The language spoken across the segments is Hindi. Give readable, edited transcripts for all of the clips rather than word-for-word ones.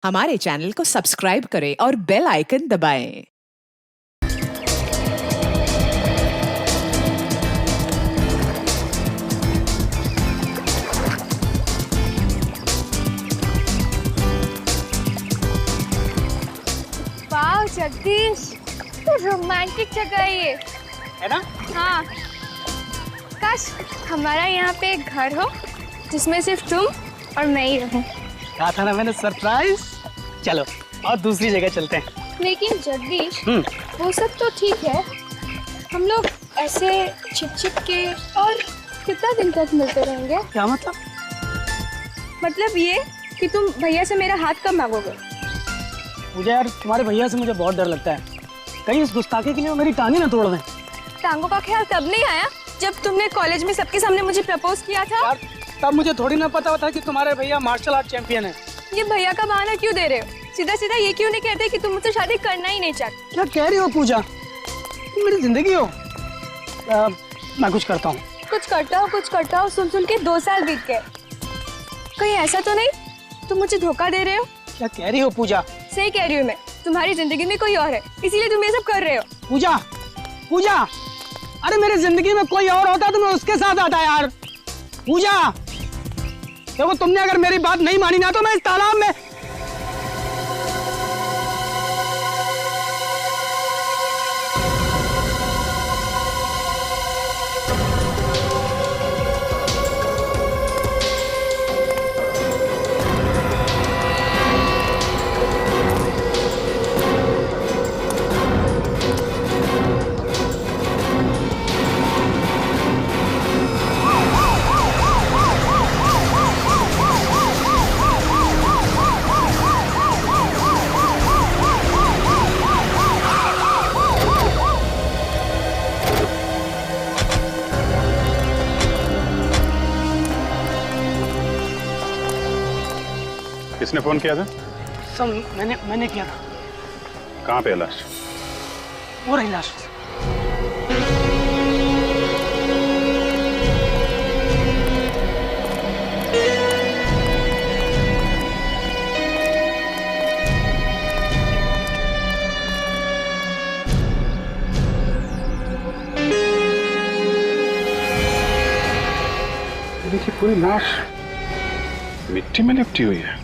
हमारे चैनल को सब्सक्राइब करें और बेल आइकन दबाएं। वाह जगदीश, तो रोमांटिक जगह है है ना? हाँ, काश हमारा यहाँ पे एक घर हो जिसमें सिर्फ तुम और मैं ही रहूं। कहा था ना मैंने, सरप्राइज। चलो और दूसरी जगह चलते हैं। लेकिन जगदीश, वो सब तो ठीक है, हम लोग ऐसे छिप छिप के और कितना दिन तक मिलते रहेंगे? क्या मतलब? मतलब ये कि तुम भैया से मेरा हाथ कब मांगोगे? मुझे यार तुम्हारे भैया से मुझे बहुत डर लगता है, कहीं इस गुस्ताखी के लिए वो मेरी टांगे ना तोड़ दें। टांगों का ख्याल तब नहीं आया जब तुमने कॉलेज में सबके सामने मुझे प्रपोज किया था। यार तब मुझे थोड़ी ना पता था कि तुम्हारे भैया मार्शल आर्ट चैंपियन है। ये भैया का बहाना क्यों दे रहे हो? सीधा सीधा ये क्यों नहीं कहते कि तुम मुझसे शादी करना ही नहीं चाहते? क्या कह रही हो पूजा? तुम मेरी जिंदगी हो। मैं कुछ करता हूँ। कुछ करता हूँ सुन सुन के 2 साल बीत गए। कहीं ऐसा तो नहीं तुम मुझे धोखा दे रहे हो? क्या कह रही हो पूजा? सही कह रही हूँ मैं, तुम्हारी जिंदगी में कोई और है, इसीलिए तुम ये सब कर रहे हो। पूजा, पूजा, अरे मेरी जिंदगी में कोई और होता तो मैं उसके साथ आता यार। पूजा, देखो तुमने अगर मेरी बात नहीं मानी ना तो मैं इस तालाब में। किसने फोन किया था? सब मैंने किया था। कहाँ पे है लाश? वो रही लाश। देखिए पूरी लाश मिट्टी में लिपटी हुई है।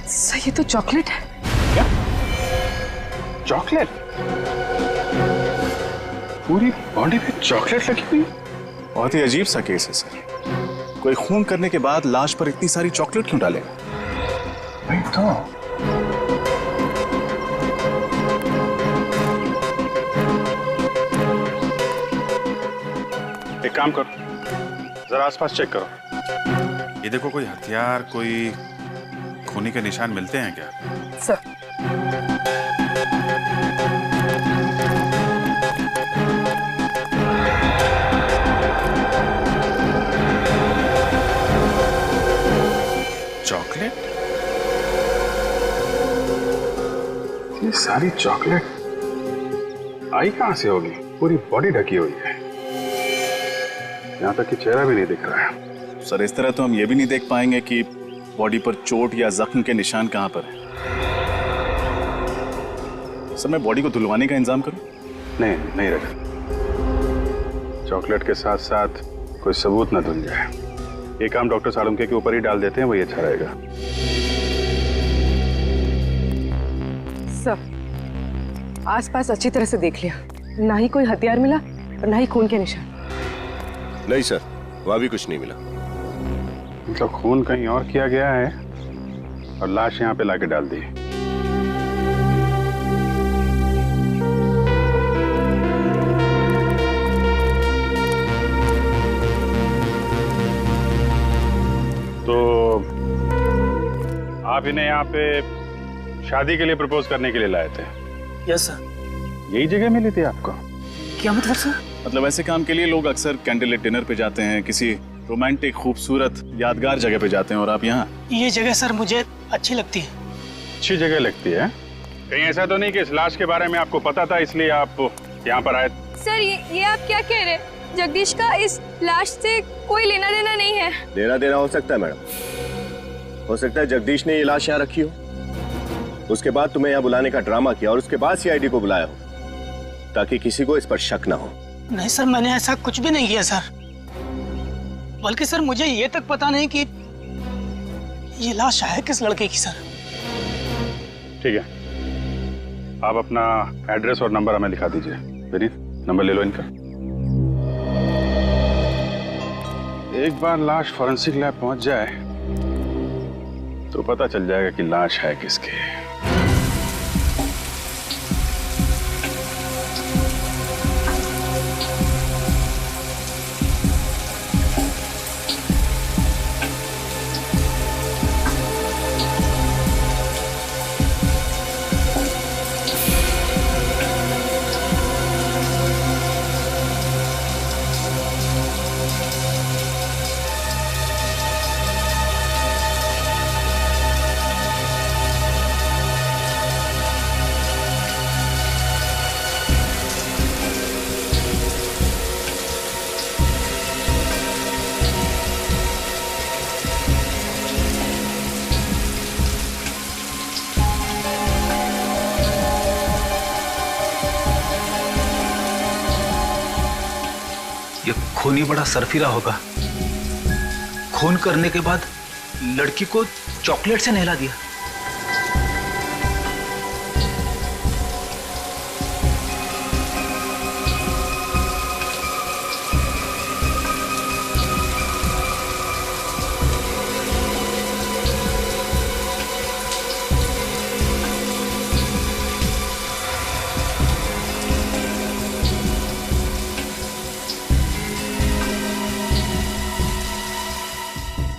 सर ये तो चॉकलेट है। क्या? चॉकलेट? पूरी बॉडी पे चॉकलेट लगी हुई? बहुत ही अजीब सा केस है सर। कोई खून करने के बाद लाश पर इतनी सारी चॉकलेट क्यों डाले? वही तो। एक काम करो, जरा आसपास चेक करो। ये देखो, कोई हथियार, कोई खूनी के निशान मिलते हैं क्या? Sir chocolate? ये सारी चॉकलेट आई कहां से होगी? पूरी बॉडी ढकी हुई है, यहाँ तक कि चेहरा भी नहीं दिख रहा है। सर इस तरह तो हम ये भी नहीं देख पाएंगे कि बॉडी पर चोट या जख्म के निशान कहां पर है। सर मैं बॉडी को धुलवाने का इंतजाम करूं? नहीं रखा। चॉकलेट के साथ साथ कोई सबूत ना धुल जाए। ये काम डॉक्टर सालुंके के ऊपर ही डाल देते हैं, वही अच्छा रहेगा। सर आसपास अच्छी तरह से देख लिया, ना ही कोई हथियार मिला और ना ही खून के निशान। नहीं सर, वहां भी कुछ नहीं मिला। मतलब खून कहीं और किया गया है और लाश यहाँ पे लाके डाल दी। तो आप इन्हें यहाँ पे शादी के लिए प्रपोज करने के लिए लाए थे? Yes sir. यही जगह मिली थी आपको? क्या मतलब सर? मतलब ऐसे काम के लिए लोग अक्सर कैंडल लाइट डिनर पे जाते हैं, किसी रोमांटिक खूबसूरत यादगार जगह पे जाते हैं, और आप यहाँ? ये जगह सर मुझे अच्छी लगती है। अच्छी जगह लगती है? कहीं ऐसा तो नहीं कि इस लाश के बारे में आपको पता था इसलिए आप यहाँ पर आए? सर ये आप क्या कह रहे हैं? जगदीश का इस लाश से कोई लेना देना नहीं है। लेना देना हो सकता है मैडम, हो सकता है जगदीश ने ये लाश यहाँ रखी हो, उसके बाद तुम्हें यहाँ बुलाने का ड्रामा किया और उसके बाद सीआईडी को बुलाया हो ताकि किसी को इस पर शक ना हो। नहीं सर, मैंने ऐसा कुछ भी नहीं किया सर। बल्कि सर मुझे ये तक पता नहीं कि ये लाश है किस लड़के की सर। ठीक है, आप अपना एड्रेस और नंबर हमें लिखा दीजिए। विनीत, नंबर ले लो इनका। एक बार लाश फॉरेंसिक लैब पहुंच जाए तो पता चल जाएगा कि लाश है किसकी। ये खूनी बड़ा सरफिरा होगा। खून करने के बाद लड़की को चॉकलेट से नहला दिया।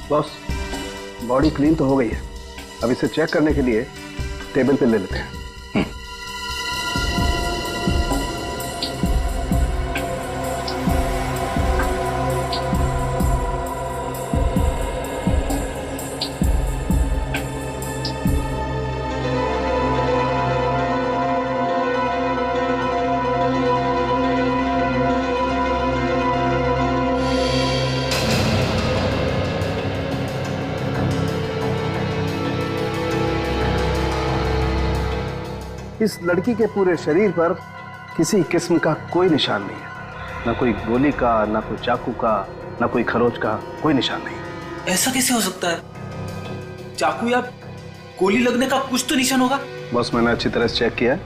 बॉस, बॉडी क्लीन तो हो गई है, अब इसे चेक करने के लिए टेबल पे ले लेते हैं। इस लड़की के पूरे शरीर पर किसी किस्म का कोई निशान नहीं है, ना कोई गोली का, ना कोई चाकू का, ना कोई खरोच का, कोई निशान नहीं। ऐसा कैसे हो सकता है? चाकू या गोली लगने का कुछ तो निशान होगा। बस मैंने अच्छी तरह से चेक किया है,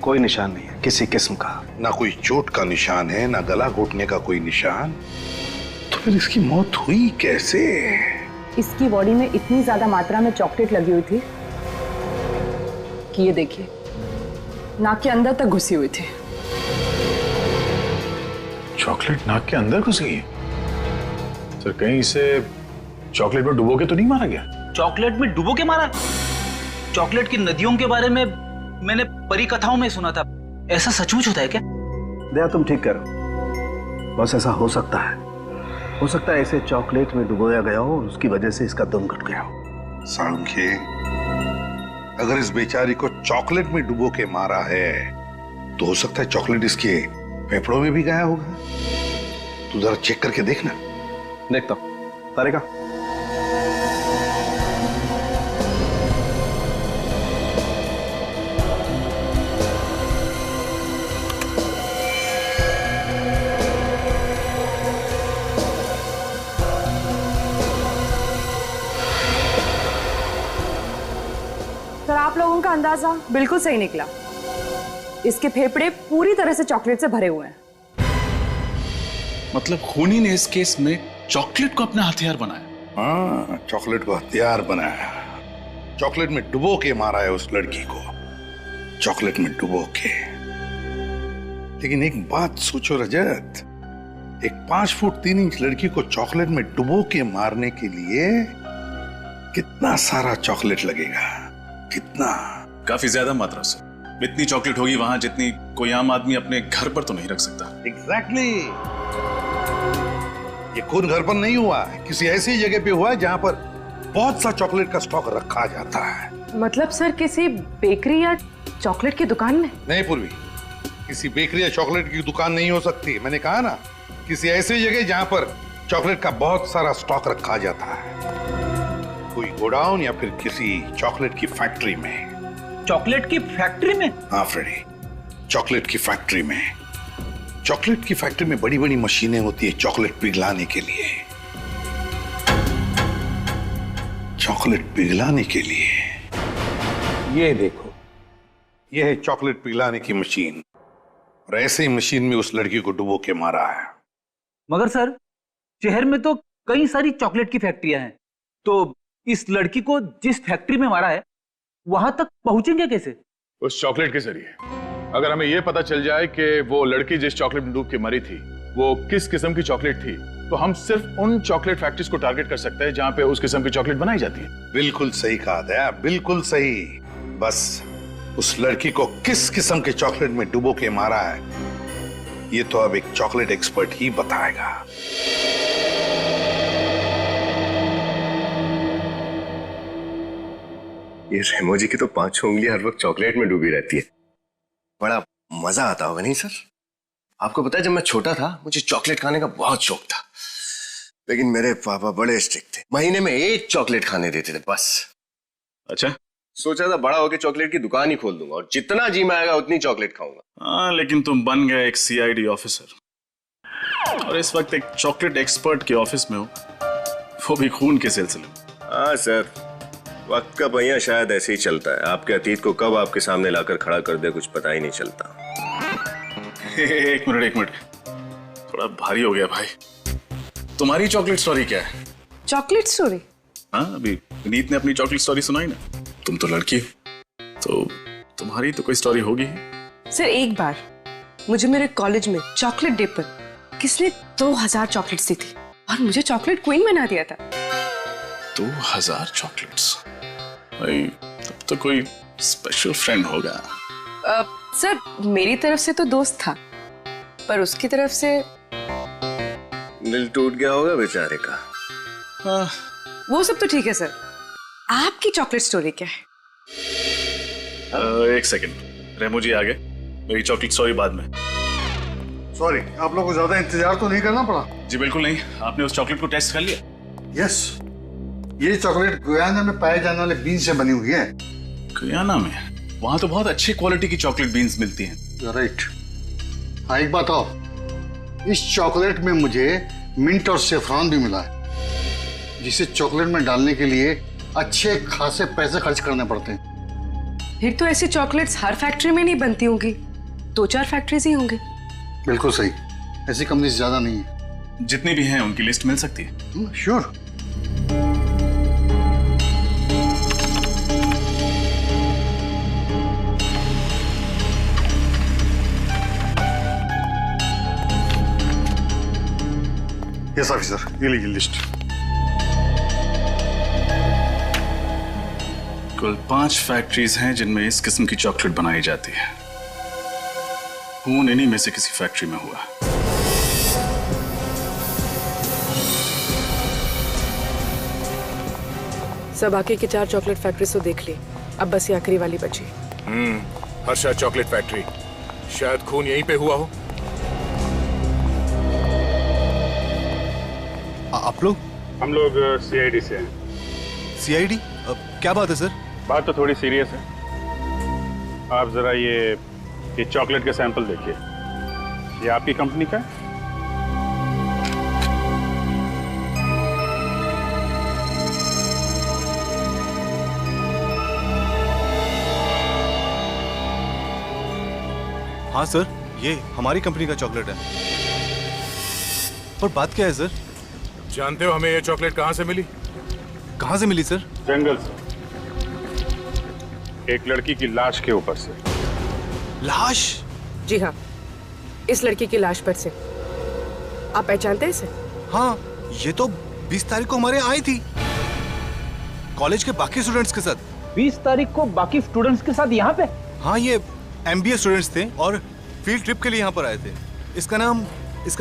कोई निशान नहीं है किसी किस्म का। ना कोई चोट का निशान है, ना गला घोटने का कोई निशान। तो फिर इसकी मौत हुई कैसे? इसकी बॉडी में इतनी ज्यादा मात्रा में चॉकलेट लगी हुई थी कि ये देखिए नाक के अंदर तक घुसी हुई थी। चॉकलेट नाक के अंदर घुस गई? सर कहीं इसे चॉकलेट में डुबो के तो नहीं मारा गया? चॉकलेट में डुबो के मारा? चॉकलेट की नदियों के बारे में मैंने परी कथाओं में सुना था, ऐसा सचमुच होता है क्या? दया, तुम ठीक करो। बस ऐसा हो सकता है इसे चॉकलेट में डुबोया गया हो और उसकी वजह से इसका दम घुट गया हो। साळुंखे, अगर इस बेचारी को चॉकलेट में डुबो के मारा है तो हो सकता है चॉकलेट इसके फेफड़ों में भी गया होगा। तू जरा चेक करके देखना। देखता हूं। तारिका, सर आप लोगों का अंदाजा बिल्कुल सही निकला। इसके फेफड़े पूरी तरह से चॉकलेट से भरे हुए हैं। मतलब खूनी ने इस केस में चॉकलेट को अपना हथियार बनाया? हाँ, चॉकलेट को हथियार बनाया, चॉकलेट में डुबो के मारा है उस लड़की को, चॉकलेट में डुबो के। लेकिन एक बात सोचो रजत, एक 5 फुट 3 इंच लड़की को चॉकलेट में डुबो के मारने के लिए कितना सारा चॉकलेट लगेगा? कितना? काफी ज्यादा मात्रा से। इतनी चॉकलेट होगी वहां जितनी कोई आम आदमी अपने घर पर तो नहीं रख सकता। एग्जैक्टली ये खून घर पर नहीं हुआ है, किसी ऐसी जगह पे हुआ है जहां पर बहुत सा चॉकलेट का स्टॉक रखा जाता है। मतलब सर किसी बेकरी या चॉकलेट की दुकान में? नहीं पूर्वी, किसी बेकरी या चॉकलेट की दुकान नहीं हो सकती। मैंने कहा ना, किसी ऐसी जगह जहां पर चॉकलेट का बहुत सारा स्टॉक रखा जाता है, कोई गोडाउन या फिर किसी चॉकलेट की फैक्ट्री में। चॉकलेट की फैक्ट्री में? हाँ फ्रेडी, चॉकलेट की फैक्ट्री में। चॉकलेट की फैक्ट्री में बड़ी बड़ी मशीनें होती है चॉकलेट पिघलाने के लिए, चॉकलेट पिघलाने के लिए। ये देखो, ये है चॉकलेट पिघलाने की मशीन, और ऐसे ही मशीन में उस लड़की को डुबो के मारा है। मगर सर, शहर में तो कई सारी चॉकलेट की फैक्ट्रियां हैं, तो इस लड़की को जिस फैक्ट्री में मारा है वहां तक पहुंचेंगे कैसे? उस चॉकलेट के जरिए। अगर हमें यह पता चल जाए कि वो लड़की जिस चॉकलेट में डूब के मरी थी वो किस किस्म की चॉकलेट थी, तो हम सिर्फ उन चॉकलेट फैक्ट्रीज को टारगेट कर सकते हैं जहां पे उस किस्म की चॉकलेट बनाई जाती है। बिल्कुल सही कहा दया, बिल्कुल सही। बस उस लड़की को किस किस्म के चॉकलेट में डुबो के मारा है, ये तो अब एक चॉकलेट एक्सपर्ट ही बताएगा। ये रेमो जी की तो 5 उंगलियां हर वक्त चॉकलेट में डूबी रहती है। बड़ा मजा आता होगा नहीं सर? आपको पता है, जब मैं छोटा था मुझे चॉकलेट खाने का बहुत शौक था, लेकिन मेरे पापा बड़े स्ट्रिक्ट थे, महीने में 1 चॉकलेट खाने देते थे बस। अच्छा, सोचा था बड़ा होकर चॉकलेट की दुकान ही खोल दूंगा और जितना जी में आएगा उतनी चॉकलेट खाऊंगा। हाँ, लेकिन तुम बन गए एक CID ऑफिसर और इस वक्त एक चॉकलेट एक्सपर्ट के ऑफिस में हो, वो भी खून के सिलसिले में। हाँ सर, वक्त का पहिया शायद ऐसे ही चलता है, आपके अतीत को कब आपके सामने लाकर खड़ा कर दे कुछ पता ही नहीं चलता। एक मिनट, थोड़ा भारी हो गया भाई। तुम्हारी चॉकलेट स्टोरी क्या है? Chocolate story? हाँ, अभी विनीत ने अपनी चॉकलेट स्टोरी सुनाई ना। तुम तो लड़की हो, तो तुम्हारी तो कोई स्टोरी होगी। सर एक बार मुझे मेरे कॉलेज में चॉकलेट डे पर किसने 2000 चॉकलेट्स दी थी और मुझे चॉकलेट क्वीन बना दिया था। 2000 चॉकलेट्स? भाई तब तो कोई स्पेशल फ्रेंड होगा। सर मेरी तरफ से तो दोस्त था, पर उसकी तरफ से दिल टूट गया होगा बेचारे का। वो सब तो ठीक है सर, आपकी चॉकलेट स्टोरी क्या है? एक सेकंड, रेमो जी आ गए, मेरी चॉकलेट स्टोरी बाद में। सॉरी, आप लोगों को ज्यादा इंतजार तो नहीं करना पड़ा? जी बिल्कुल नहीं। आपने उस चॉकलेट को टेस्ट कर लिया? यस, ये चॉकलेट गुयाना में पाए जाने वाले बीन से बनी हुई है। गुयाना में? वहां तो बहुत अच्छी क्वालिटी की चॉकलेट बीन्स मिलती हैं। राइट। हाँ एक बात और, इस चॉकलेट में मुझे मिंट और सेफ्रॉन भी मिला है, जिसे चॉकलेट में डालने के लिए अच्छे खासे पैसे खर्च करने पड़ते हैं। फिर तो ऐसी चॉकलेट्स हर फैक्ट्री में नहीं बनती होंगी, 2-4 फैक्ट्रीज ही होंगे। बिल्कुल सही, ऐसी कंपनीज ज्यादा नहीं है। जितनी भी हैं उनकी लिस्ट मिल सकती है? श्योर। यस ऑफिसर, ये लीजिए लिस्ट। कुल 5 फैक्ट्रीज हैं जिनमें इस किस्म की चॉकलेट बनाई जाती है। खून इन्हीं में से किसी फैक्ट्री में हुआ। सब बाकी की 4 चॉकलेट फैक्ट्रीज तो देख ली, अब बस ये आखिरी वाली बची। हर्षा चॉकलेट फैक्ट्री, शायद खून यहीं पे हुआ हो। आप लोग? हम लोग CID से हैं। CID? क्या बात है सर? बात तो थोड़ी सीरियस है। आप जरा ये चॉकलेट का सैंपल देखिए। ये आपकी कंपनी का है? हाँ सर, ये हमारी कंपनी का चॉकलेट है। पर बात क्या है सर? जानते हो हमें ये चॉकलेट कहाँ से मिली? कहाँ से मिली सर? जंगल से, एक लड़की की लाश के ऊपर से। लाश? जी हाँ, इस लड़की की लाश पर से। आप पहचानते हैं इसे? हाँ, ये तो 20 तारीख को हमारे यहाँ आई थी, कॉलेज के बाकी स्टूडेंट्स के साथ। 20 तारीख को बाकी स्टूडेंट्स के साथ यहाँ पे? हाँ, ये MBA स्टूडेंट्स थे और फील्ड ट्रिप के लिए यहाँ पर आए थे। इसका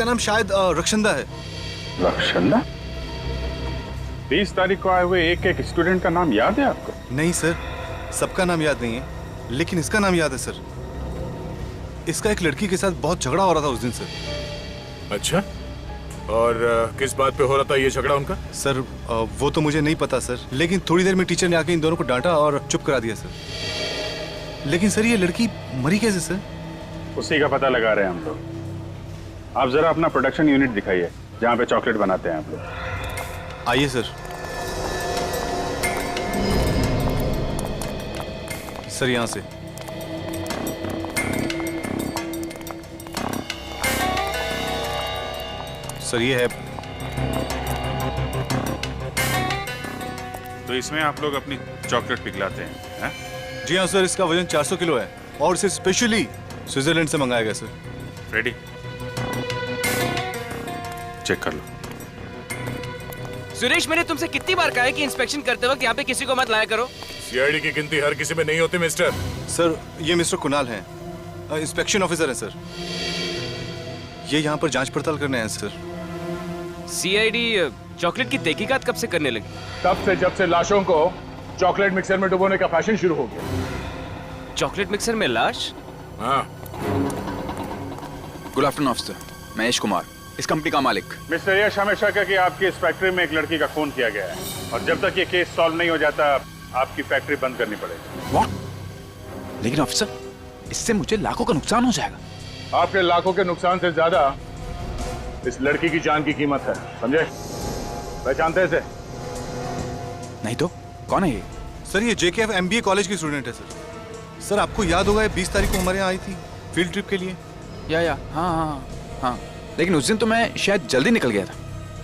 नाम शायद रक्षंदा है। रक्षंदा? 20 तारीख को आए हुए एक एक स्टूडेंट का नाम याद है आपको? नहीं सर, सबका नाम याद नहीं है, लेकिन इसका नाम याद है सर। इसका एक लड़की के साथ बहुत झगड़ा हो रहा था उस दिन सर। अच्छा, और किस बात पे हो रहा था ये झगड़ा उनका? सर वो तो मुझे नहीं पता सर, लेकिन थोड़ी देर में टीचर ने आके इन दोनों को डांटा और चुप करा दिया सर। लेकिन सर ये लड़की मरी कैसे सर? उसी का पता लगा रहे हैं हम लोग। आप जरा अपना प्रोडक्शन यूनिट दिखाइए जहाँ पे चॉकलेट बनाते हैं आप लोग। आइए सर। सर यहाँ से। सर ये है। तो इसमें आप लोग अपनी चॉकलेट पिघलाते हैं? जी हाँ सर, इसका वजन 400 किलो है और इसे स्पेशली स्विट्जरलैंड से मंगाया गया सर। रेडी? चेक कर लो। सुरेश, मैंने तुमसे कितनी बार कहा है कि इंस्पेक्शन करते वक्त यहाँ पे किसी को मत लाया करो। सीआईडी की गिनती हर किसी में नहीं होती मिस्टर। सर ये मिस्टर कुणाल हैं, इंस्पेक्शन ऑफिसर हैं सर। ये यहाँ पर जांच पड़ताल करने आए हैं सर। सीआईडी चॉकलेट की तहकीकात कब से करने लगी? तब से जब से लाशों को चॉकलेट मिक्सर में डुबोने का फैशन शुरू हो गया। चॉकलेट मिक्सर में लाश? हाँ। गुड आफ्टरनून ऑफिसर, मैं यश कुमार, इस कंपनी का मालिक। मिस्टर यश, हमें शक है कि आपकी इस फैक्ट्री में एक लड़की का खून किया गया है और जब तक ये केस सॉल्व नहीं हो जाता आपकी फैक्ट्री बंद करनी पड़ेगी। व्हाट? लेकिन ऑफिसर, इससे मुझे लाखों का नुकसान हो जाएगा। आपके लाखों के नुकसान से ज्यादा इस लड़की की जान की कीमत है, समझे? पहचानते हैं इसे? नहीं तो कौन है ये? सर ये JKF MBA कॉलेज की स्टूडेंट है सर। सर आपको याद होगा 20 तारीख को हमारे यहाँ आई थी फील्ड ट्रिप के लिए। या हाँ, लेकिन उस दिन तो मैं शायद जल्दी निकल गया था।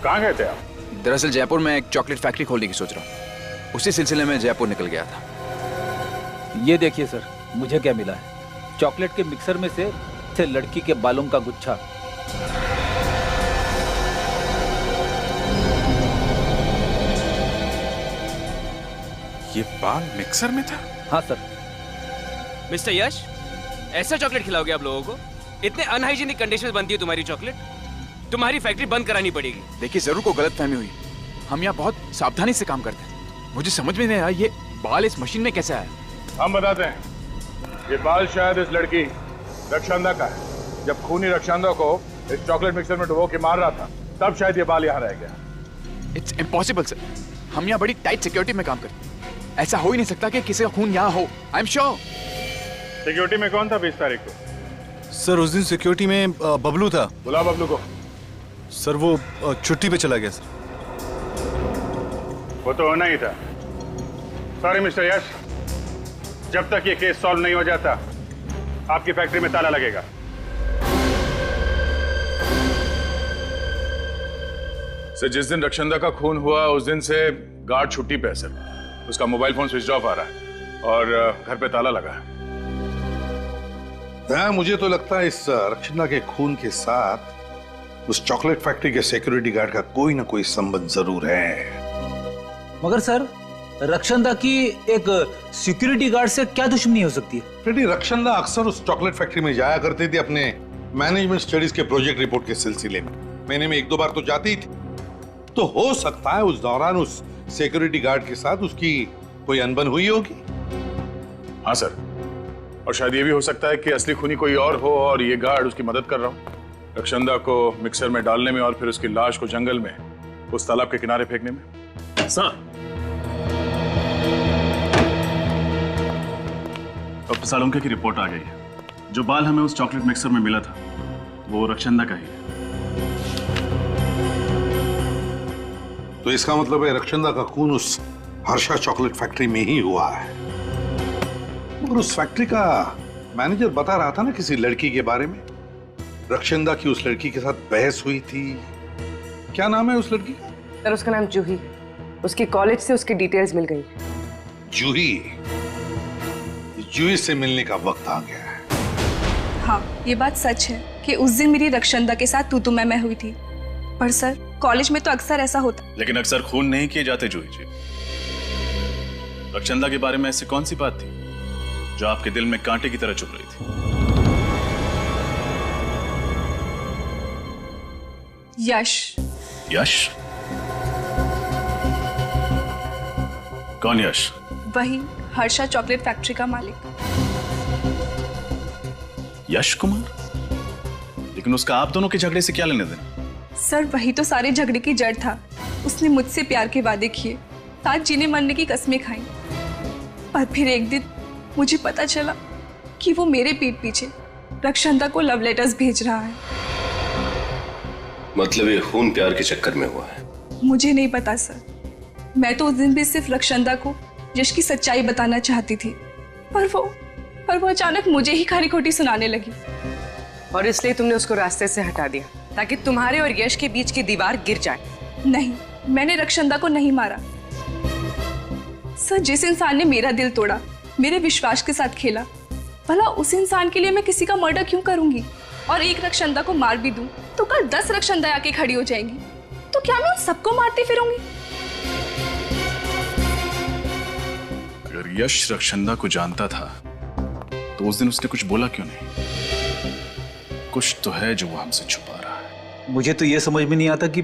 कहाँ गए थे आप? दरअसल जयपुर में एक चॉकलेट फैक्ट्री खोलने की सोच रहा हूँ, उसी सिलसिले में जयपुर निकल गया था। ये देखिए सर, मुझे क्या मिला है। चॉकलेट के मिक्सर में से लड़की के बालों का गुच्छा। ये बाल मिक्सर में था? हाँ सर। मिस्टर यश, ऐसा चॉकलेट खिलाओगे आप लोगों को? इतने अनहाइजीनिक कंडीशन में बनती है तुम्हारी चॉकलेट, तुम्हारी फैक्ट्री बंद करानी पड़ेगी। देखिए जरूर को गलतफहमी हुई, हम यहाँ बहुत सावधानी से काम करते हैं। मुझे समझ में नहीं आया ये बाल इस मशीन में कैसे आया। हम बताते हैं। ये बाल शायद इस लड़की रक्षंदा का है। जब खूनी रक्षंदा को इस चॉकलेट मिक्सर में डुबो के मार रहा था तब शायद ये बाल यहाँ रह गया। इट्स इम्पॉसिबल सर, हम यहाँ बड़ी टाइट सिक्योरिटी में काम करते हैं, ऐसा हो ही नहीं सकता कि किसी का खून यहाँ हो। I am sure. सिक्योरिटी में कौन था 20 तारीख को? सर उस दिन सिक्योरिटी में बबलू था। बुला बबलू को। सर वो छुट्टी पे चला गया सर। वो तो होना ही था। सॉरी मिस्टर यश, जब तक ये केस सॉल्व नहीं हो जाता आपकी फैक्ट्री में ताला लगेगा। सर जिस दिन रक्षंदा का खून हुआ उस दिन से गार्ड छुट्टी पे है सर। उसका मोबाइल फोन स्विच ऑफ आ रहा है और घर पे ताला लगा है। मुझे तो लगता है इस रक्षंदा के खून के साथ उस चॉकलेट फैक्ट्री के सिक्योरिटी गार्ड का कोई ना कोई संबंध जरूर है। मगर सर रक्षंदा की एक सिक्योरिटी गार्ड से क्या दुश्मनी हो सकती है? फ्रेडी, रक्षंदा अक्सर उस चॉकलेट फैक्ट्री में जाया करते थे अपने मैनेजमेंट स्टडीज के प्रोजेक्ट रिपोर्ट के सिलसिले में। महीने में 1-2 बार तो जाती थी। तो हो सकता है उस दौरान उस सिक्योरिटी गार्ड के साथ उसकी कोई अनबन हुई होगी। हाँ सर, और शायद ये भी हो सकता है कि असली खूनी कोई और हो और ये गार्ड उसकी मदद कर रहा हो रक्षंदा को मिक्सर में डालने में और फिर उसकी लाश को जंगल में उस तालाब के किनारे फेंकने में। सर अब सालुंके की रिपोर्ट आ गई है। जो बाल हमें उस चॉकलेट मिक्सर में मिला था वो रक्षंदा का ही है। तो इसका मतलब है रक्षंदा का खून उस हर्षा चॉकलेट फैक्ट्री में ही हुआ है। मगर उस फैक्ट्री का मैनेजर बता रहा था ना किसी लड़की के बारे में। रक्षंदा की उस लड़की के साथ बहस हुई थी। क्या नाम है उस लड़की का? सर उसका नाम जूही। उसके कॉलेज से उसकी डिटेल्स मिल गई। जूही? जूही से मिलने का वक्त आ गया है। हाँ, ये बात सच है कि उस दिन मेरी रक्षंदा के साथ तू मैं हुई थी। पर सर कॉलेज में तो अक्सर ऐसा होता। लेकिन अक्सर खून नहीं किए जाते जूही जी। रक्षंदा के बारे में ऐसी कौन सी बात थी जो आपके दिल में कांटे की तरह चुभ रही थी? यश। यश? कौन यश? वही हर्षा चॉकलेट फैक्ट्री का मालिक। यश कुमार? लेकिन उसका आप दोनों के झगड़े से क्या लेने देना? सर वही तो सारे झगड़े की जड़ था। उसने मुझसे प्यार के वादे किए, साथ जीने मरने की कस्में खाई, पर फिर एक दिन मुझे पता चला कि वो मेरे पीठ पीछे रक्षंदा को लव लेटर्स भेज रहा है। मतलब ये खून प्यार के चक्कर में हुआ है? मुझे नहीं पता सर, मैं तो उस दिन भी सिर्फ रक्षंदा को यश की सच्चाई बताना चाहती थी, पर वो अचानक मुझे ही खरी खोटी सुनाने लगी। और इसलिए तुमने उसको रास्ते से हटा दिया ताकि तुम्हारे और यश के बीच की दीवार गिर जाए। नहीं, मैंने रक्षंदा को नहीं मारा सर। जिस इंसान ने मेरा दिल तोड़ा, मेरे विश्वास के साथ खेला, भला उस इंसान के लिए मैं किसी का मर्डर क्यों करूंगी? और एक रक्षंदा को मार भी दूं तो कल 10 रक्षंदा आके खड़ी हो जाएंगी, तो क्या मैं उन सबको मारती फिरूंगी? अगर यश रक्षंदा को जानता था तो उस दिन उसने कुछ बोला क्यों नहीं? कुछ तो है जो वो हमसे छुपा रहा है। मुझे तो यह समझ में नहीं आता कि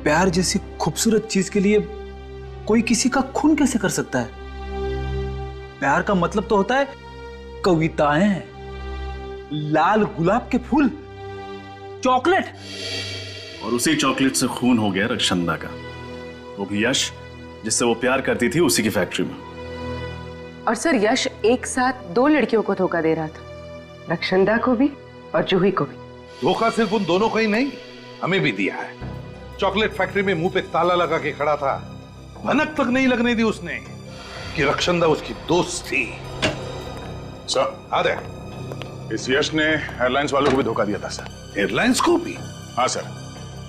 प्यार जैसी खूबसूरत चीज के लिए कोई किसी का खून कैसे कर सकता है। प्यार का मतलब तो होता है कविताएं, लाल गुलाब के फूल, चॉकलेट। और उसी चॉकलेट से खून हो गया रक्षंदा का, वो भी यश जिससे वो प्यार करती थी उसी की फैक्ट्री में। और सर यश एक साथ 2 लड़कियों को धोखा दे रहा था, रक्षंदा को भी और जूही को भी। धोखा सिर्फ उन दोनों को ही नहीं, हमें भी दिया है। चॉकलेट फैक्ट्री में मुंह पे ताला लगा के खड़ा था, भनक तक नहीं लगने दी उसने कि रक्षंदा उसकी दोस्त थी। सर, अरे इस यश ने एयरलाइंस वालों को भी धोखा दिया था सर। एयरलाइंस को भी? हाँ सर,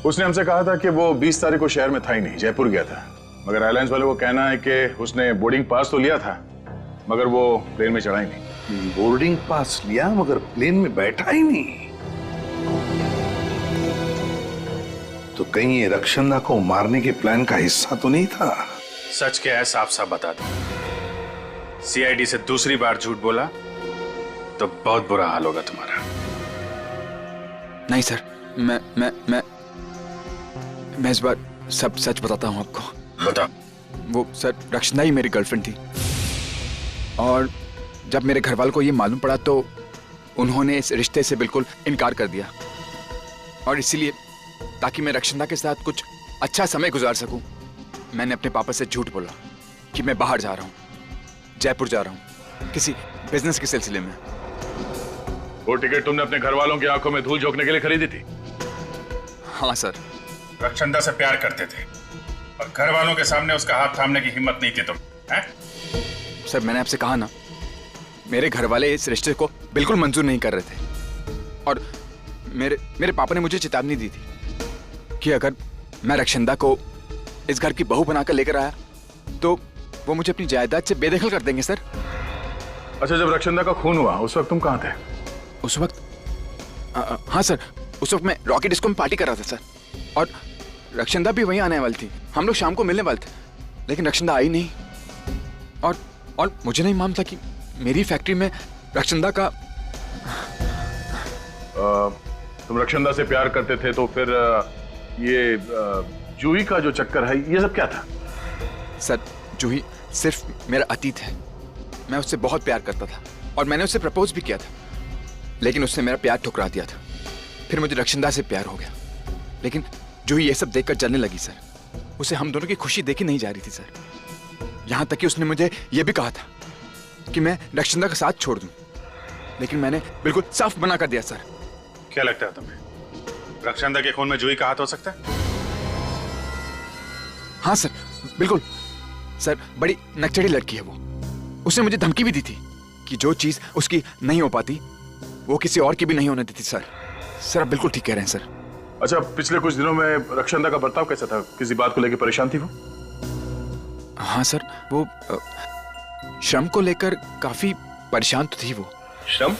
उसने हमसे कहा था कि वो 20 तारीख को शहर में था ही नहीं, जयपुर गया था। मगर एयरलाइंस वालों को कहना है कि उसने बोर्डिंग पास तो लिया था मगर वो प्लेन में चढ़ा ही नहीं। बोर्डिंग पास लिया मगर प्लेन में बैठा ही नहीं? तो कहीं ये रक्षंदा को मारने के प्लान का हिस्सा तो नहीं था? सच क्या है साफ साफ बता दो। सीआईडी से दूसरी बार झूठ बोला तो बहुत बुरा हाल होगा तुम्हारा। नहीं सर, मैं इस बार सब सच बताता हूँ आपको। बता। वो सर रक्षंदा ही मेरी गर्लफ्रेंड थी, और जब मेरे घर वालों को ये मालूम पड़ा तो उन्होंने इस रिश्ते से बिल्कुल इनकार कर दिया। और इसीलिए ताकि मैं रक्षंदा के साथ कुछ अच्छा समय गुजार सकूं, मैंने अपने पापा से झूठ बोला कि मैं बाहर जा रहा हूँ, जयपुर जा रहा हूँ किसी बिजनेस के सिलसिले में। वो टिकट तुमने अपने घर वालों की आंखों में धूल झोंकने के लिए खरीदी थी? हाँ सर। रक्षंदा से प्यार करते थे और घर वालों के सामने उसका हाथ थामने की हिम्मत नहीं थी तुम, हैं? सर मैंने आपसे कहा ना, मेरे घर वाले इस रिश्ते को बिल्कुल मंजूर नहीं कर रहे थे। और मेरे पापा ने मुझे चेतावनी दी थी कि अगर मैं रक्षंदा को इस घर की बहू बनाकर लेकर आया तो वो मुझे अपनी जायदाद से बेदखल कर देंगे सर। अच्छा, जब रक्षंदा का खून हुआ उस वक्त तुम कहाँ थे? उस वक्त हाँ सर, उस वक्त मैं रॉकेट डिस्को में पार्टी कर रहा था सर, और रक्षंदा भी वहीं आने वाली थी। हम लोग शाम को मिलने वाले थे, लेकिन रक्षंदा आई नहीं। और मुझे नहीं मालूम था कि मेरी फैक्ट्री में रक्षंदा का तुम रक्षंदा से प्यार करते थे तो फिर ये जूही का जो चक्कर है ये सब क्या था? सर जूही सिर्फ मेरा अतीत है। मैं उससे बहुत प्यार करता था और मैंने उससे प्रपोज भी किया था, लेकिन उसने मेरा प्यार ठुकरा दिया था। फिर मुझे रक्षंदा से प्यार हो गया, लेकिन जूही ये सब देखकर जलने लगी सर। उसे हम दोनों की खुशी देखी नहीं जा रही थी सर। यहां तक कि उसने मुझे यह भी कहा था कि मैं रक्षंदा का साथ छोड़ दूं, लेकिन मैंने बिल्कुल साफ मना कर दिया सर। क्या लगता है तुम्हें रक्षंदा के खून में जूही का हाथ हो सकता है? हाँ सर, बिल्कुल सर। बड़ी नकचड़ी लड़की है वो। उसने मुझे धमकी भी दी थी कि जो चीज उसकी नहीं हो पाती वो किसी और की भी नहीं होने देती सर। सर आप बिल्कुल ठीक कह रहे हैं सर। अच्छा, पिछले कुछ दिनों में रक्षंदा का बर्ताव कैसा था? किसी बात को लेकर परेशान थी वो? हाँ सर, वो श्रम को लेकर काफी परेशान तो थी वो। श्रम?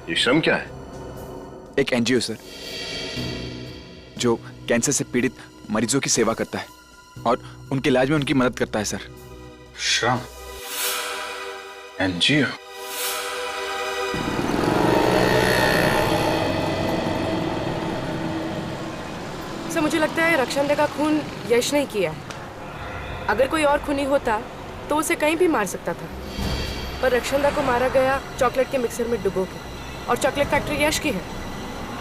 ये श्रम क्या है? एक एनजीओ सर, जो कैंसर से पीड़ित मरीजों की सेवा करता है और उनके इलाज में उनकी मदद करता है सर। श्रम एनजीओ? सर मुझे लगता है रक्षांदा का खून यश ने किया है। अगर कोई और खूनी होता तो उसे कहीं भी मार सकता था, पर रक्षांदा को मारा गया चॉकलेट के मिक्सर में डुबो के, और चॉकलेट फैक्ट्री यश की है।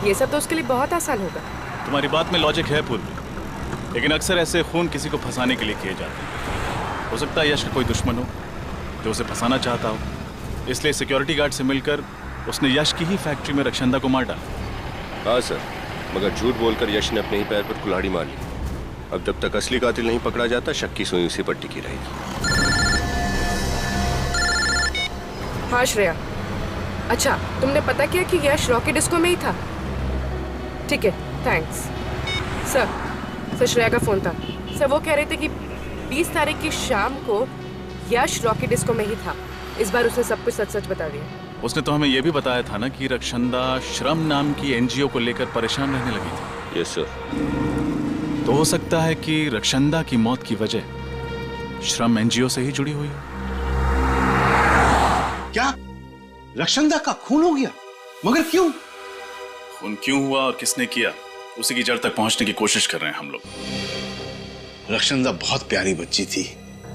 ये सब तो उसके लिए बहुत आसान होगा। तुम्हारी बात में लॉजिक है पूर्वी, लेकिन अक्सर ऐसे खून किसी को फंसाने के लिए किए जाते हैं। हो सकता है यश का कोई दुश्मन हो जो उसे फंसाना चाहता हो, इसलिए सिक्योरिटी गार्ड से मिलकर उसने यश की ही फैक्ट्री में रक्षांदा को मार डाला। हाँ सर, मगर झूठ बोलकर यश ने अपने ही पैर पर कुल्हाड़ी मार ली। अब जब तक असली कातिल नहीं पकड़ा जाता, शक की सुई उसी पर टिकी रहेगी। हाँ श्रेया, अच्छा तुमने पता किया कि यश रॉकी डिस्को में ही था? ठीक है, थैंक्स। सर श्रेया का फोन था। सर वो कह रहे थे कि 20 तारीख की शाम को यश रॉकी डिस्को में ही था। इस बार उसने सब कुछ सच सच बता दिया। उसने तो हमें यह भी बताया था ना कि रक्षांदा श्रम नाम की एनजीओ को लेकर परेशान रहने लगी थी। Yes sir. तो हो सकता है कि रक्षांदा की मौत की वजह श्रम एनजीओ से ही जुड़ी हुई है। क्या रक्षांदा का खून हो गया? मगर क्यों? खून क्यों हुआ और किसने किया, उसी की जड़ तक पहुंचने की कोशिश कर रहे हैं हम लोग। रक्षांदा बहुत प्यारी बच्ची थी,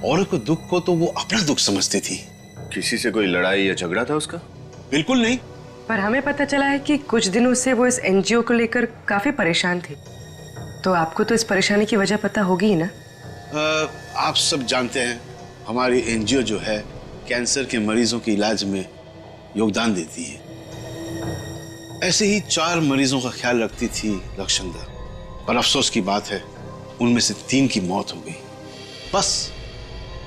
औरों को दुख को तो वो अपना दुख समझती थी। किसी से कोई लड़ाई या झगड़ा था उसका? बिल्कुल नहीं। पर हमें पता चला है कि कुछ दिनों से वो इस एनजीओ को लेकर काफी परेशान थी। तो आपको तो इस परेशानी की वजह पता होगी ही ना? आप सब जानते हैं हमारी एनजीओ जो है कैंसर के मरीजों के इलाज में योगदान देती है। ऐसे ही 4 मरीजों का ख्याल रखती थी रक्षांदा, पर अफसोस की बात है उनमें से 3 की मौत हो गई। बस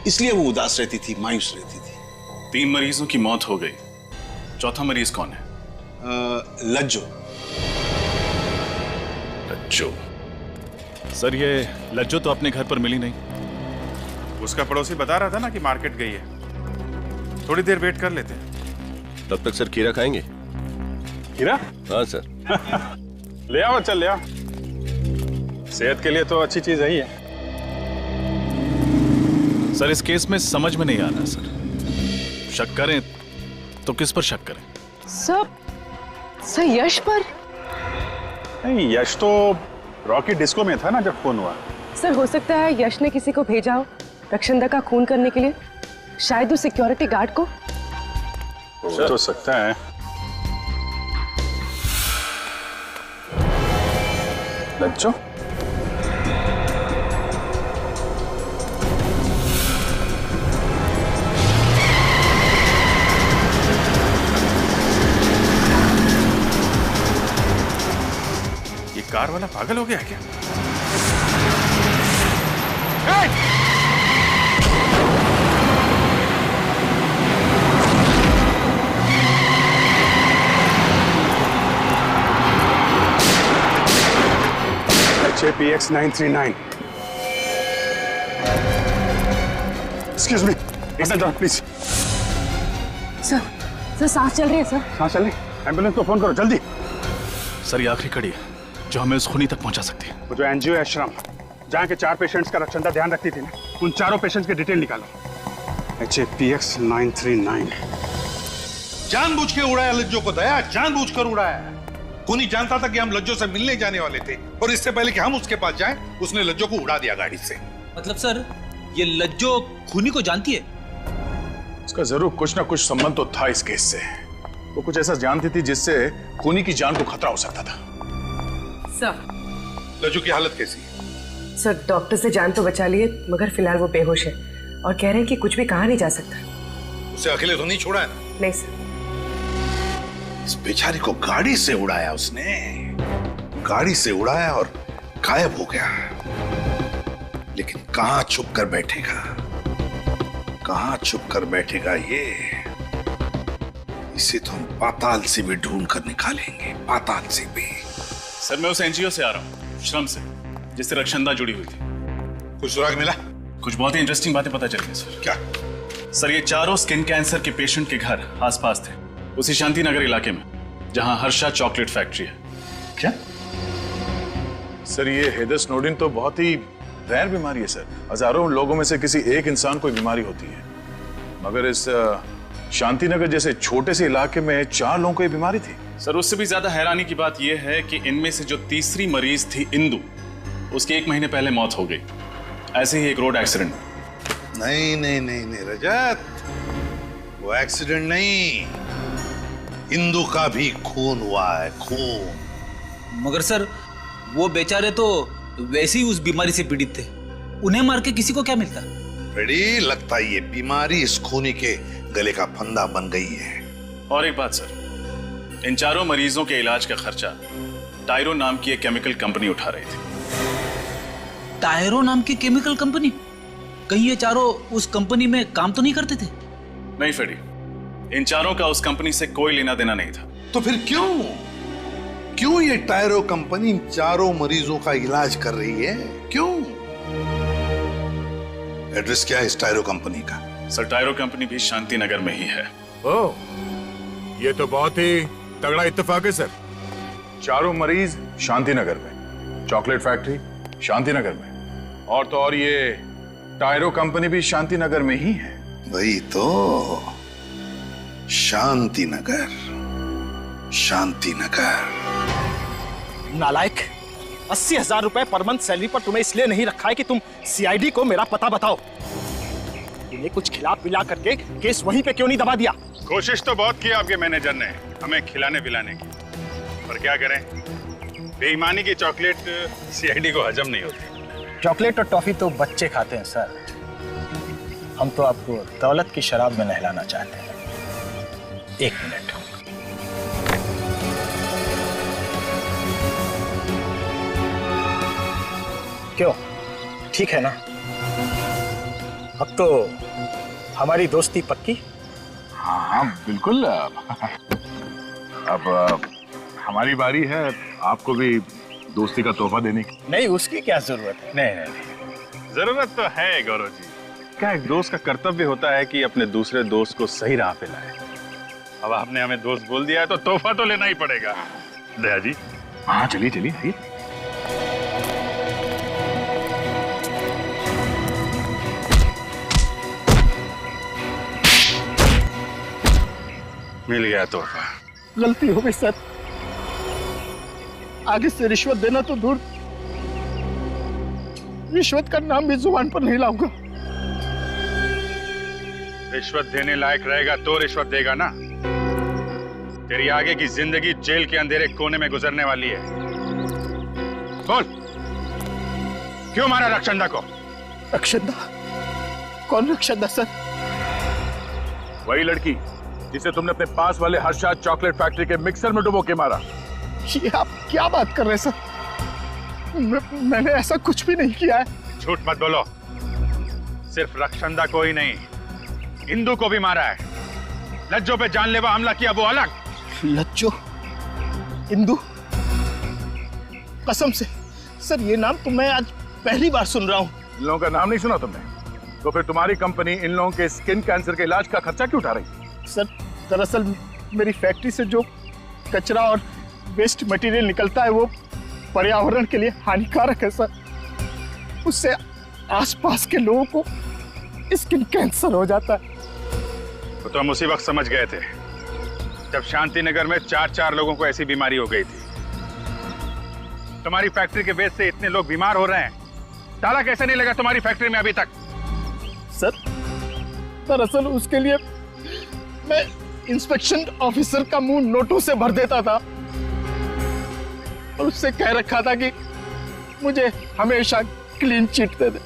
इसलिए वो उदास रहती थी, मायूस रहती थी। 3 मरीजों की मौत हो गई, चौथा मरीज कौन है? लज्जो। लज्जो? सर ये लज्जो तो अपने घर पर मिली नहीं। उसका पड़ोसी बता रहा था ना कि मार्केट गई है। थोड़ी देर वेट कर लेते हैं। तब तक सर खीरा खाएंगे? खीरा? हाँ सर। ले आओ, चल ले आओ। सेहत के लिए तो अच्छी चीज है ही है। सर इस केस में समझ में नहीं आ रहा सर, शक करें तो किस पर शक करें? सर यश पर? नहीं, यश तो रॉकी डिस्को में था ना जब खून हुआ। सर हो सकता है यश ने किसी को भेजा हो रक्षांदा का खून करने के लिए, शायद उस सिक्योरिटी गार्ड को। हो सकता है। लज्जो? कार वाला पागल हो गया क्या? HAPX 939। Excuse me, एक मिनट प्लीज। सर सांस चल रही है। सर सांस चल रही? एम्बुलेंस को फोन करो जल्दी। सर ये आखिरी कड़ी है जो हमें उस खूनी तक पहुंचा सकती है। वो जो एनजीओ है श्रम, जहाँ के 4 पेशेंट्स का रक्षांदा ध्यान रखती थी ना, उन 4 पेशेंट्स के डिटेल निकालो। HAPX 939। जानबूझ के उड़ाया लज्जो को, दया जानबूझकर उड़ाया। खूनी जानता था कि हम लज्जो से मिलने जाने वाले थे, और इससे पहले कि हम उसके पास जाएं, उसने लज्जो को उड़ा दिया गाड़ी से। मतलब सर ये लज्जो खूनी को जानती है? उसका जरूर कुछ ना कुछ संबंध तो था इस केस से। वो कुछ ऐसा जानती थी जिससे खूनी की जान को खतरा हो सकता था। सर लज्जो की हालत कैसी है? सर डॉक्टर से जान तो बचा लिए, मगर फिलहाल वो बेहोश है और कह रहे हैं कि कुछ भी कहा नहीं जा सकता। उसे अकेले तो नहीं छोड़ा है ना? नहीं सर। इस बेचारी को गाड़ी से उड़ाया उसने, गाड़ी से उड़ाया और गायब हो गया। लेकिन कहां छुप कर बैठेगा, कहां छुप कर बैठेगा ये? इसे तो हम पाताल से भी ढूंढ कर निकालेंगे, पाताल से भी। सर मैं उस एनजीओ से आ रहा हूँ, श्रम से, जिससे रक्षांदा जुड़ी हुई थी। कुछ सुराग मिला? कुछ बहुत ही इंटरेस्टिंग बातें पता चली सर। क्या? सर ये 4 स्किन कैंसर के पेशेंट के घर आसपास थे, उसी शांति नगर इलाके में जहां हर्षा चॉकलेट फैक्ट्री है। क्या? सर ये हेदर स्नोडेन तो बहुत ही रैर बीमारी है सर। हजारों लोगों में से किसी एक इंसान को बीमारी होती है, मगर इस शांति नगर जैसे छोटे से इलाके में 4 लोगों को ये बीमारी थी। सर उससे भी ज्यादा हैरानी की बात यह है कि इनमें से जो तीसरी मरीज थी इंदु, उसकी 1 महीने पहले मौत हो गई, ऐसे ही एक रोड एक्सीडेंट में। नहीं नहीं नहीं नहीं रजत, वो एक्सीडेंट नहीं, इंदु का भी खून हुआ है, खून। मगर सर वो बेचारे तो वैसे ही उस बीमारी से पीड़ित थे, उन्हें मार के किसी को क्या मिलता? रेडी, लगता है ये बीमारी इस खूनी के गले का फंदा बन गई है। और एक बात सर, इन चारों मरीजों के इलाज का खर्चा टायरो नाम की एक केमिकल कंपनी उठा रही थी। टायरो नाम की केमिकल कंपनी? कहीं ये चारों उस कंपनी में काम तो नहीं करते थे? नहीं फेडी, इन चारों का उस कंपनी से कोई लेना देना नहीं था। तो फिर क्यों ये टायरो कंपनी इन चारों मरीजों का इलाज कर रही है? क्यों? एड्रेस क्या है इस टायरो कंपनी का? सर टायरो कंपनी भी शांति नगर में ही है। ओह, ये तो बहुत ही तगड़ा इत्तेफाक है सर। चारों मरीज शांति नगर में, चॉकलेट फैक्ट्री शांति नगर में, और तो और ये टायरो कंपनी भी शांति नगर में ही है। वही तो, शांति नगर, शांति नगर। नालायक, 80,000 रुपए पर मंथ सैलरी पर तुम्हें इसलिए नहीं रखा है कि तुम सीआईडी को मेरा पता बताओ। तुम्हें कुछ खिला पिला करके केस वहीं पे क्यों नहीं दबा दिया? कोशिश तो बहुत की आपके मैनेजर ने हमें खिलाने पिलाने की, पर क्या करें, बेईमानी की चॉकलेट सीआईडी को हजम नहीं होती। चॉकलेट और टॉफी तो बच्चे खाते हैं सर, हम तो आपको दौलत की शराब में नहलाना चाहते हैं। 1 मिनट। क्यों, ठीक है ना? अब तो हमारी दोस्ती पक्की? हाँ बिल्कुल। अब हमारी बारी है आपको भी दोस्ती का तोहफा देने की। नहीं, उसकी क्या जरूरत है? नहीं, जरूरत तो है गौरव जी। क्या एक दोस्त का कर्तव्य होता है कि अपने दूसरे दोस्त को सही राह पे लाए। अब आपने हमें दोस्त बोल दिया है तो तोहफा तो लेना ही पड़ेगा। दया जी। हाँ चलिए चलिए आइए। मिल गया तोहफा। गलती हो गई सर, आगे से रिश्वत देना तो दूर, रिश्वत का नाम भी जुबान पर नहीं लाऊंगा। रिश्वत देने लायक रहेगा तो रिश्वत देगा ना। तेरी आगे की जिंदगी जेल के अंधेरे कोने में गुजरने वाली है। बोल, क्यों मारा रक्षंदा को? रक्षंदा? कौन रक्षंदा सर? वही लड़की जिसे तुमने अपने पास वाले हर्षाद चॉकलेट फैक्ट्री के मिक्सर में डुबो के मारा। ये आप क्या बात कर रहे हैं सर? मैंने ऐसा कुछ भी नहीं किया है। झूठ मत बोलो। सिर्फ रक्षंदा को ही नहीं, इंदु को भी मारा है। लज्जो पे जानलेवा हमला किया वो अलग। लज्जो? इंदु? कसम से सर, ये नाम तो मैं आज पहली बार सुन रहा हूँ। इन लोगों का नाम नहीं सुना तुमने? तो फिर तुम्हारी कंपनी इन लोगों के स्किन कैंसर के इलाज का खर्चा क्यों उठा रही? सर दरअसल मेरी फैक्ट्री से जो कचरा और वेस्ट मटेरियल निकलता है वो पर्यावरण के लिए हानिकारक है सर। उससे आसपास के लोगों को स्किन कैंसर हो जाता है। तो हम उसी वक्त समझ गए थे जब शांति नगर में 4 लोगों को ऐसी बीमारी हो गई थी। तुम्हारी फैक्ट्री के वेस्ट से इतने लोग बीमार हो रहे हैं, ताला कैसे नहीं लगा तुम्हारी फैक्ट्री में अभी तक? सर दरअसल उसके लिए मैं इंस्पेक्शन ऑफिसर का मुंह नोटों से भर देता था और उससे कह रखा था कि मुझे हमेशा क्लीन चिट दे दे।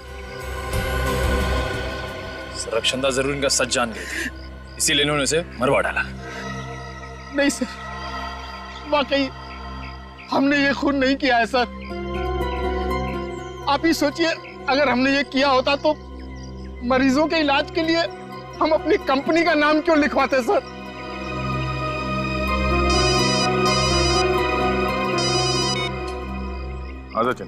रक्षंदा जरूर इनका सच जान गई थी, इसीलिए इन्होंने उसे मरवा डाला। नहीं सर, वाकई हमने ये खून नहीं किया है सर। आप ही सोचिए, अगर हमने ये किया होता तो मरीजों के इलाज के लिए हम अपनी कंपनी का नाम क्यों लिखवाते सर? आजा चल।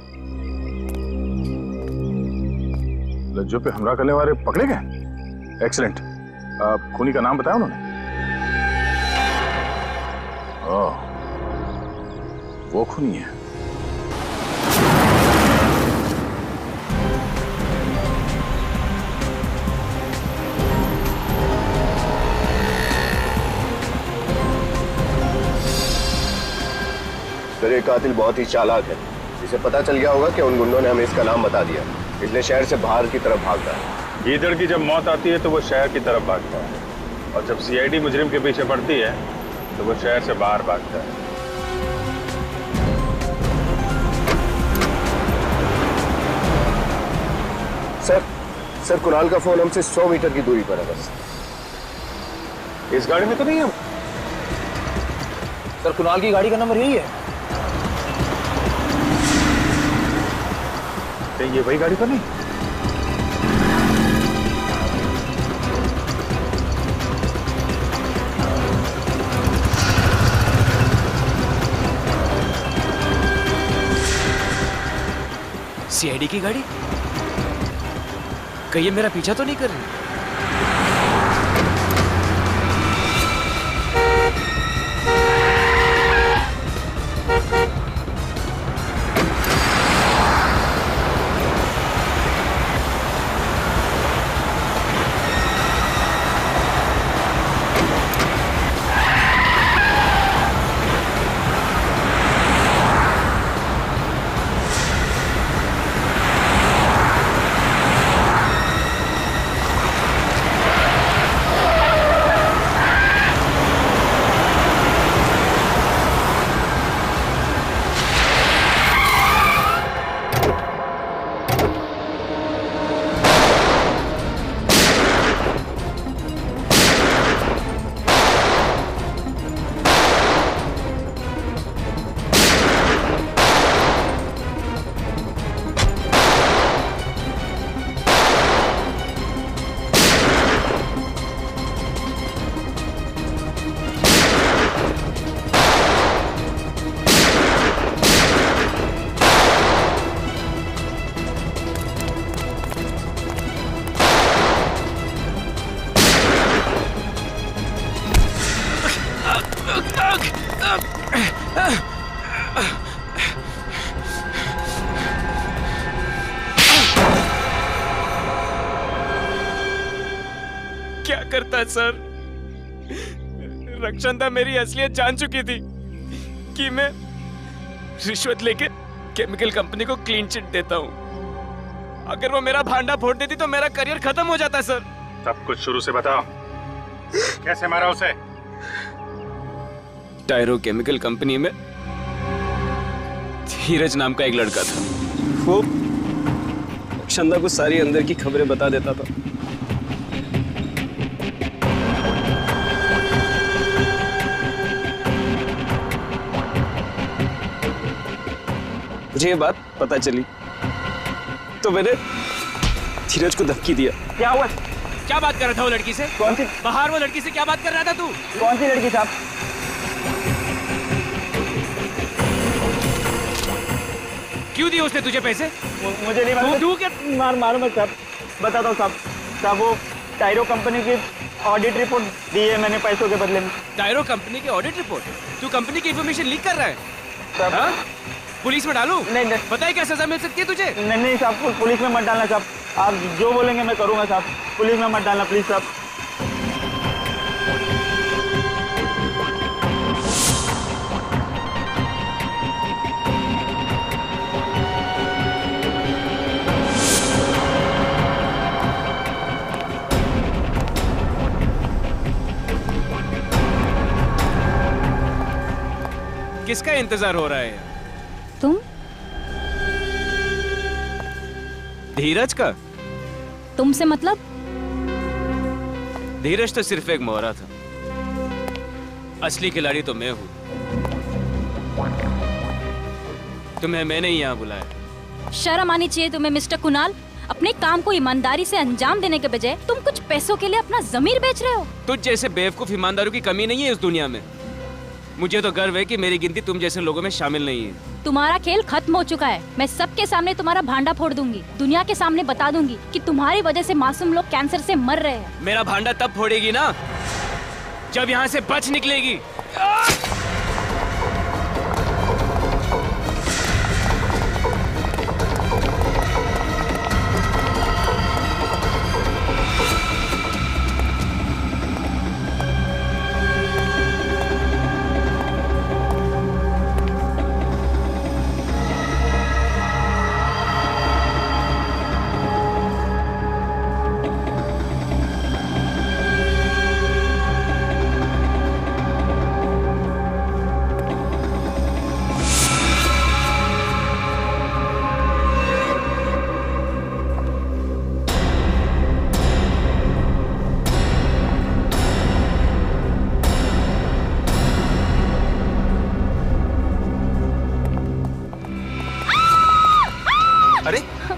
लज्जो पे हमला करने वाले पकड़े गए? एक्सीलेंट। खूनी का नाम बताया उन्होंने? ओह, वो खूनी है। सर ये कातिल बहुत ही चालाक है, इसे पता चल गया होगा कि उन गुंडों ने हमें इसका नाम बता दिया, इसलिए शहर से बाहर की तरफ भागता है। गीदड़ की जब मौत आती है तो वो शहर की तरफ भागता है, और जब सीआईडी मुजरिम के पीछे पड़ती है तो वो शहर से बाहर भागता है। सर कुणाल का फोन हमसे 100 मीटर की दूरी पर है बस। इस गाड़ी में तो नहीं हम? सर कुणाल की गाड़ी का नंबर यही है। कहीं ये वही गाड़ी तो नहीं? सीआईडी की गाड़ी? कहीं ये मेरा पीछा तो नहीं कर रही? क्या करता सर? रक्षंदा मेरी असलियत जान चुकी थी कि मैं रिश्वत लेके केमिकल कंपनी को क्लीन चिट देता हूं। अगर वो मेरा भांडा फोड़ देती तो मेरा करियर खत्म हो जाता सर। सब कुछ शुरू से बताओ, कैसे मारा उसे? टायरो केमिकल कंपनी में धीरज नाम का एक लड़का था। वो रक्षंदा को सारी अंदर की खबरें बता देता था। मुझे ये बात पता चली तो मैंने धीरज को धमकी दिया। क्या हुआ? क्या बात कर रहा था वो लड़की से? कौन सी? बाहर वो लड़की से क्या बात कर रहा था तू? कौन सी लड़की साहब? क्यों दिए उसने तुझे पैसे? मुझे नहीं मालूम। तू क्या? मालूम है साहब, बताता हूँ साहब। साहब वो टायरो कंपनी की ऑडिट रिपोर्ट दी है मैंने पैसों के बदले में। टायरो कंपनी की ऑडिट रिपोर्ट? तू कंपनी की इंफॉर्मेशन लीक कर रहा है? हाँ? पुलिस में डालूं? नहीं। बताइए क्या सजा मिल सकती है तुझे? नहीं साहब, पुलिस में मत डालना साहब। आप जो बोलेंगे मैं करूंगा साहब। पुलिस में मत डालना प्लीज साहब। किसका इंतजार हो रहा है? तुम? धीरज का? तुमसे मतलब? धीरज तो सिर्फ एक मोहरा था, असली खिलाड़ी तो मैं हूं। तुम्हें मैंने ही यहां बुलाया। शर्म आनी चाहिए तुम्हें मिस्टर कुणाल। अपने काम को ईमानदारी से अंजाम देने के बजाय तुम कुछ पैसों के लिए अपना जमीर बेच रहे हो। तुझ जैसे बेवकूफ ईमानदारों की कमी नहीं है इस दुनिया में। मुझे तो गर्व है कि मेरी गिनती तुम जैसे लोगों में शामिल नहीं है। तुम्हारा खेल खत्म हो चुका है। मैं सबके सामने तुम्हारा भांडा फोड़ दूंगी। दुनिया के सामने बता दूंगी कि तुम्हारी वजह से मासूम लोग कैंसर से मर रहे हैं। मेरा भांडा तब फोड़ेगी ना जब यहाँ से बच निकलेगी।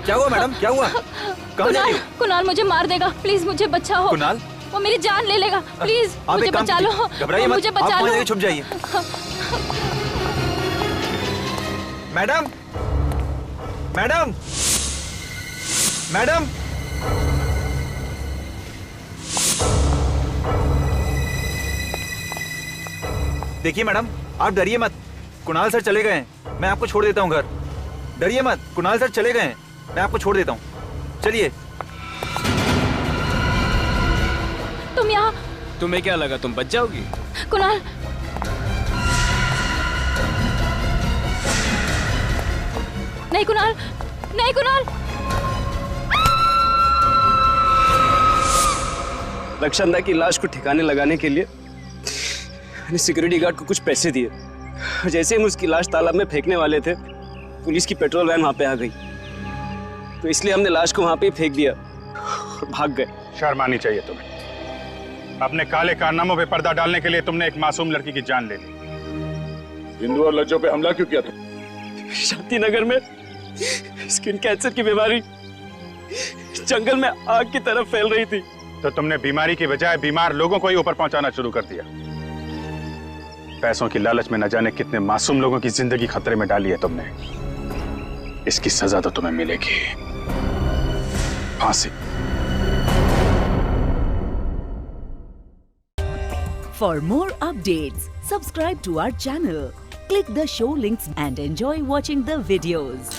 क्या हुआ मैडम, क्या हुआ? कहाँ जा रही हो? कुणाल मुझे मार देगा, प्लीज मुझे बचाओ। कुणाल? वो मेरी जान ले लेगा, प्लीज आप मुझे एक काम बचा लो, कीजिए, घबराइए मत, मुझे आप बचा वहाँ लो। जाके छुप जाइए। मैडम, मैडम, मैडम, देखिए मैडम, आप डरिए मत, कुणाल सर चले गए हैं, मैं आपको छोड़ देता हूँ घर। डरिए मत, कुणाल सर चले गए हैं, मैं आपको छोड़ देता हूँ, चलिए। तुम यहाँ? तुम्हें क्या लगा तुम बच जाओगी? कुणाल, नहीं कुणाल, नहीं कुणाल। रक्षांदा की लाश को ठिकाने लगाने के लिए मैंने सिक्योरिटी गार्ड को कुछ पैसे दिए। जैसे हम उसकी लाश तालाब में फेंकने वाले थे, पुलिस की पेट्रोल वैन वहां पे आ गई, तो इसलिए हमने लाश को वहां पे फेंक दिया और भाग गए। शर्म आनी चाहिए तुम्हें। अपने काले कारनामों पे पर्दा डालने के लिए तुमने एक मासूम लड़की की जान ले ली। हिंदू और लज्जों पे हमला क्यों किया तुम? शांति नगर में स्किन कैंसर की बीमारी जंगल में आग की तरफ फैल रही थी, तो तुमने बीमारी की बजाय बीमार लोगों को ही ऊपर पहुंचाना शुरू कर दिया। पैसों की लालच में न जाने कितने मासूम लोगों की जिंदगी खतरे में डाली है तुमने। इसकी सजा तो तुम्हें मिलेगी, फांसी। For more updates, subscribe to our channel, click the show links and enjoy watching the videos.